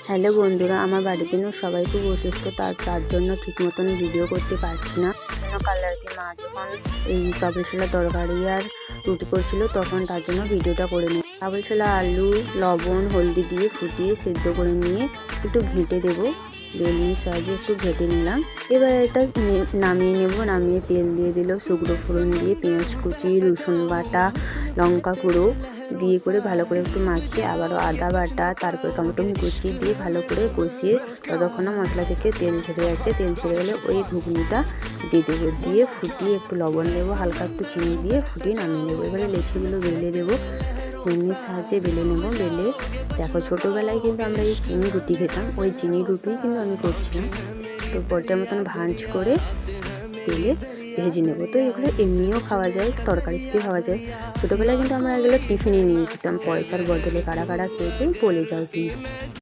Hello বন্ধুরা, আমার বাড়িতে না সবাই খুব অসুস্থ, তার জন্য ঠিক মতন ভিডিও করতে পারছি না। কাল রাতে মা যখন এই কাবুল ছোলা তরকারি আর রুটি করছিল তখন তার জন্য ভিডিওটা করে নিই। কাবুল ছোলা আলু লবণ হলদি দিয়ে ফুটিয়ে সেদ্ধ করে নিয়ে একটু ঘেঁটে দেবো, বেলনির সাহায্যে একটু ঘেঁটে নিলাম। এবার এটা নামিয়ে নেব। নামিয়ে তেল দিয়ে দিল, শুকনো ফোড়ন দিয়ে পেঁয়াজ কুচি, রসুন বাটা, লঙ্কা গুঁড়ো দিয়ে করে ভালো করে একটু মাখিয়ে আবারও আদা বাটা, তারপর টমেটো কুচি দিয়ে ভালো করে কষিয়ে ততক্ষণে মশলা থেকে তেল ছেড়ে যাচ্ছে। তেল ছেড়ে গেলে ওই ঘুগনিটা দিয়ে দেবো, দিয়ে ফুটিয়ে একটু লবণ দেবো, হালকা একটু চিনি দিয়ে ফুটিয়ে নামিয়ে নেবো। এবারে লেচিগুলো বেলে দেবো, বেলনির সাহায্যে বেলে নেব। বেলে দেখো, ছোটোবেলায় কিন্তু আমরা এই চিনি রুটি খেতাম, ওই চিনি রুটি কিন্তু আমি করছিলাম। তো পরটার মতন ভাঁজ করে তেলে ভেজে নেব। তো এগুলো এমনিও খাওয়া যায়, তরকারি সাথে খাওয়া যায়। ছোটোবেলায় কিন্তু আমরা এগুলো টিফিনে নিয়ে যেতাম পয়সার বদলে। কারা কারা খেয়েছে বলে যাও কিন্তু।